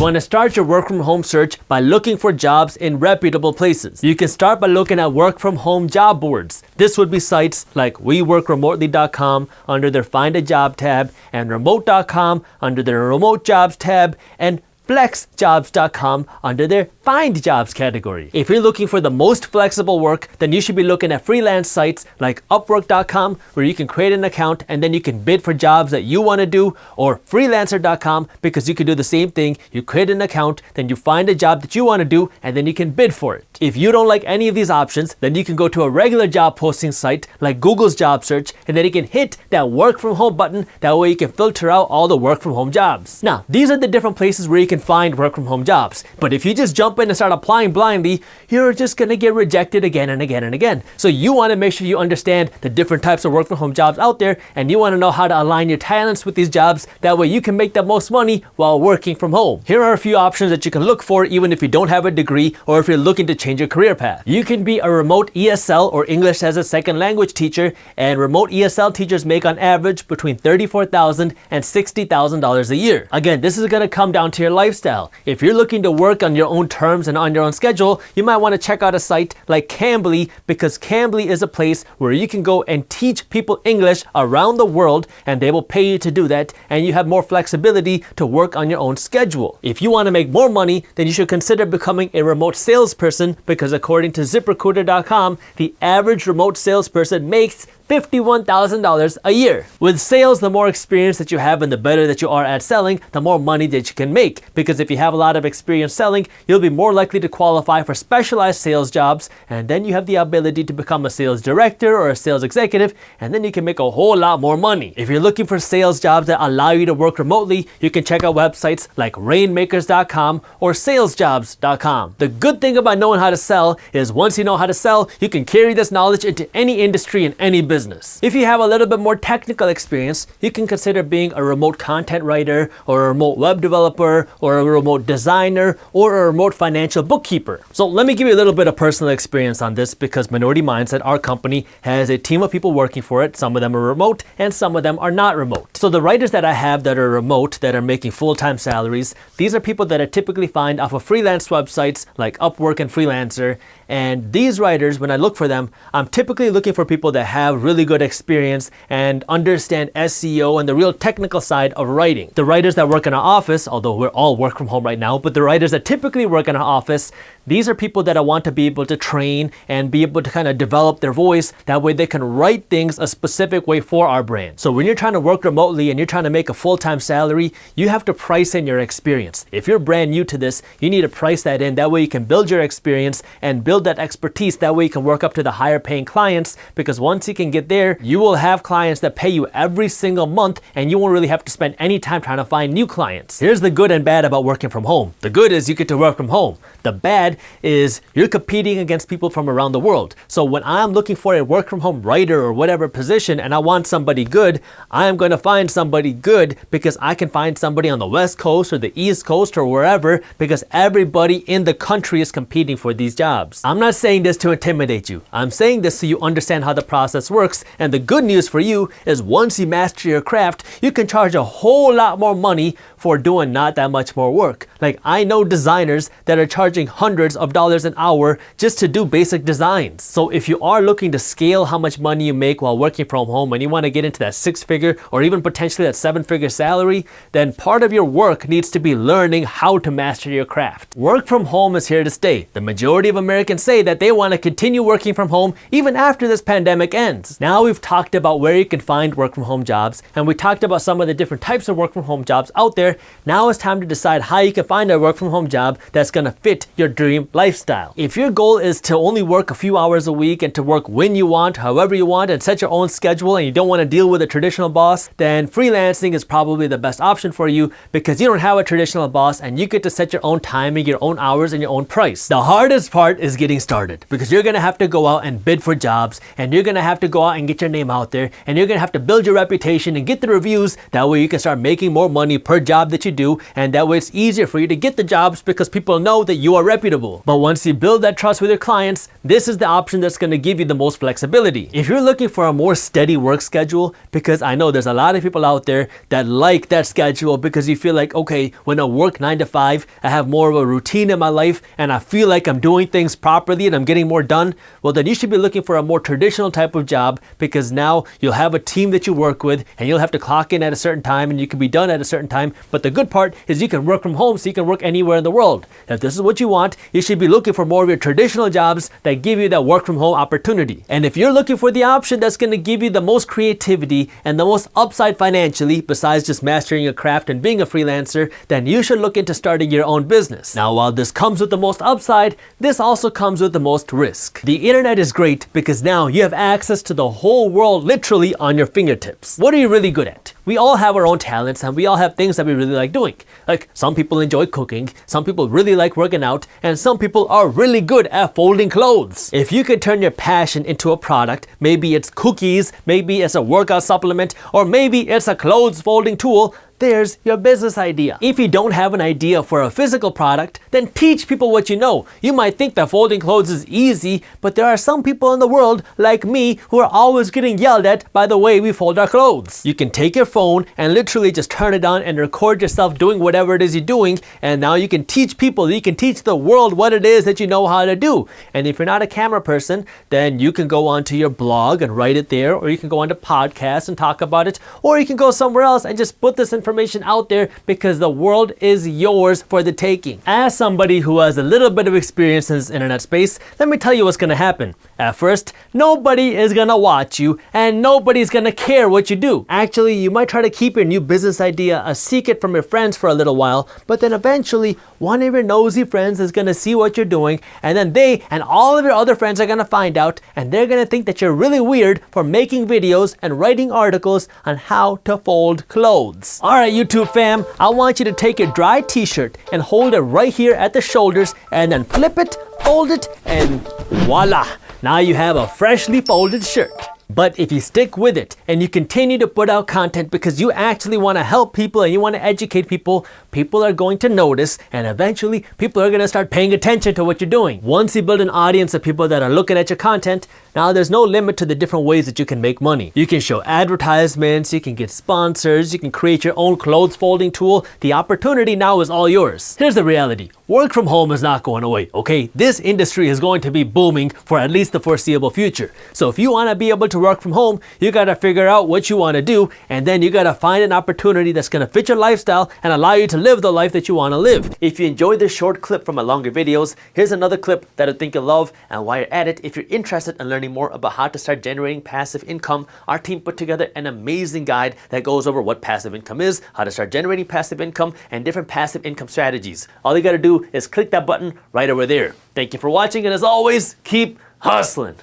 want to start your work from home search by looking for jobs in reputable places. You can start by looking at work from home job boards. This would be sites like weworkremotely.com under their Find a Job tab, and remote.com under their Remote Jobs tab, and flexjobs.com under their Find Jobs category. If you're looking for the most flexible work, then you should be looking at freelance sites like upwork.com, where you can create an account and then you can bid for jobs that you want to do, or freelancer.com, because you can do the same thing. You create an account, then you find a job that you want to do, and then you can bid for it. If you don't like any of these options, then you can go to a regular job posting site like Google's job search, and then you can hit that work from home button. That way you can filter out all the work from home jobs. Now, these are the different places where you can find work from home jobs. But if you just jump in and start applying blindly, you're just gonna get rejected again and again and again. So you wanna make sure you understand the different types of work from home jobs out there, and you wanna know how to align your talents with these jobs. That way you can make the most money while working from home. Here are a few options that you can look for even if you don't have a degree or if you're looking to change your career path. You can be a remote ESL or English as a second language teacher, and remote ESL teachers make on average between $34,000 and $60,000 a year. Again, this is gonna come down to your lifestyle. If you're looking to work on your own terms and on your own schedule, you might want to check out a site like Cambly, because Cambly is a place where you can go and teach people English around the world, and they will pay you to do that, and you have more flexibility to work on your own schedule. If you want to make more money, then you should consider becoming a remote salesperson, because according to ZipRecruiter.com, the average remote salesperson makes $51,000 a year. With sales, the more experience that you have and the better that you are at selling, the more money that you can make. Because if you have a lot of experience selling, you'll be more likely to qualify for specialized sales jobs, and then you have the ability to become a sales director or a sales executive, and then you can make a whole lot more money. If you're looking for sales jobs that allow you to work remotely, you can check out websites like rainmakers.com or salesjobs.com. The good thing about knowing how to sell is once you know how to sell, you can carry this knowledge into any industry and any business. If you have a little bit more technical experience, you can consider being a remote content writer or a remote web developer or a remote designer or a remote financial bookkeeper. So let me give you a little bit of personal experience on this, because Minority Mindset, our company, has a team of people working for it. Some of them are remote and some of them are not remote. So the writers that I have that are remote, that are making full-time salaries, these are people that I typically find off of freelance websites like Upwork and Freelancer. And these writers, when I look for them, I'm typically looking for people that have really good experience and understand SEO and the real technical side of writing. The writers that work in our office, although we're all work from home right now, but the writers that typically work in our office, these are people that I want to be able to train and be able to kind of develop their voice. That way they can write things a specific way for our brand. So when you're trying to work remotely and you're trying to make a full-time salary, you have to price in your experience. If you're brand new to this, you need to price that in. That way you can build your experience and build that expertise. That way you can work up to the higher paying clients, because once you can get there, you will have clients that pay you every single month, and you won't really have to spend any time trying to find new clients. Here's the good and bad about working from home. The good is you get to work from home. The bad is you're competing against people from around the world. So when I'm looking for a work from home writer or whatever position and I want somebody good, I am going to find somebody good because I can find somebody on the West Coast or the East Coast or wherever, because everybody in the country is competing for these jobs. I'm not saying this to intimidate you. I'm saying this so you understand how the process works. And the good news for you is once you master your craft, you can charge a whole lot more money for doing not that much more work. Like, I know designers that are charging hundreds of dollars an hour just to do basic designs. So if you are looking to scale how much money you make while working from home and you want to get into that 6-figure or even potentially that 7-figure salary, then part of your work needs to be learning how to master your craft. Work from home is here to stay. The majority of Americans say that they want to continue working from home even after this pandemic ends. Now we've talked about where you can find work from home jobs, and we talked about some of the different types of work from home jobs out there. Now it's time to decide how you can find a work from home job that's going to fit your dream lifestyle. If your goal is to only work a few hours a week and to work when you want, however you want, and set your own schedule, and you don't want to deal with a traditional boss, then freelancing is probably the best option for you, because you don't have a traditional boss and you get to set your own timing, your own hours, and your own price. The hardest part is getting started, because you're going to have to go out and bid for jobs, and you're going to have to go out and get your name out there, and you're going to have to build your reputation and get the reviews. That way you can start making more money per job that you do, and that way it's easier for you to get the jobs because people know that you are reputable. dependable. But once you build that trust with your clients, this is the option that's going to give you the most flexibility. If you're looking for a more steady work schedule, because I know there's a lot of people out there that like that schedule because you feel like, okay, when I work 9 to 5, I have more of a routine in my life and I feel like I'm doing things properly and I'm getting more done. Well, then you should be looking for a more traditional type of job, because now you'll have a team that you work with and you'll have to clock in at a certain time and you can be done at a certain time. But the good part is you can work from home, so you can work anywhere in the world. If this is what you want, you should be looking for more of your traditional jobs that give you that work from home opportunity. And if you're looking for the option that's going to give you the most creativity and the most upside financially, besides just mastering your craft and being a freelancer, then you should look into starting your own business. Now, while this comes with the most upside, this also comes with the most risk. The internet is great because now you have access to the whole world literally on your fingertips. What are you really good at? We all have our own talents and we all have things that we really like doing. Like, some people enjoy cooking, some people really like working out, and some people are really good at folding clothes. If you could turn your passion into a product, maybe it's cookies, maybe it's a workout supplement, or maybe it's a clothes folding tool, there's your business idea. If you don't have an idea for a physical product, then teach people what you know. You might think that folding clothes is easy, but there are some people in the world, like me, who are always getting yelled at by the way we fold our clothes. You can take your phone and literally just turn it on and record yourself doing whatever it is you're doing, and now you can teach people, you can teach the world what it is that you know how to do. And if you're not a camera person, then you can go onto your blog and write it there, or you can go onto podcasts and talk about it, or you can go somewhere else and just put this information out there, because the world is yours for the taking. As somebody who has a little bit of experience in this internet space, let me tell you what's gonna happen. At first, nobody is gonna watch you and nobody's gonna care what you do. Actually, you might try to keep your new business idea a secret from your friends for a little while, but then eventually one of your nosy friends is gonna see what you're doing, and then they and all of your other friends are gonna find out, and they're gonna think that you're really weird for making videos and writing articles on how to fold clothes. Alright, YouTube fam, I want you to take your dry t-shirt and hold it right here at the shoulders, and then flip it, fold it, and voila! Now you have a freshly folded shirt. But if you stick with it and you continue to put out content because you actually want to help people and you want to educate people, people are going to notice, and eventually people are going to start paying attention to what you're doing. Once you build an audience of people that are looking at your content, now there's no limit to the different ways that you can make money. You can show advertisements, you can get sponsors, you can create your own clothes folding tool. The opportunity now is all yours. Here's the reality. Work from home is not going away, okay? This industry is going to be booming for at least the foreseeable future. So if you want to be able to work from home, you got to figure out what you want to do, and then you got to find an opportunity that's going to fit your lifestyle and allow you to live the life that you want to live. If you enjoyed this short clip from my longer videos, here's another clip that I think you'll love. And while you're at it, if you're interested in learning more about how to start generating passive income, our team put together an amazing guide that goes over what passive income is, how to start generating passive income, and different passive income strategies. All you got to do is click that button right over there. Thank you for watching, and as always, keep hustling.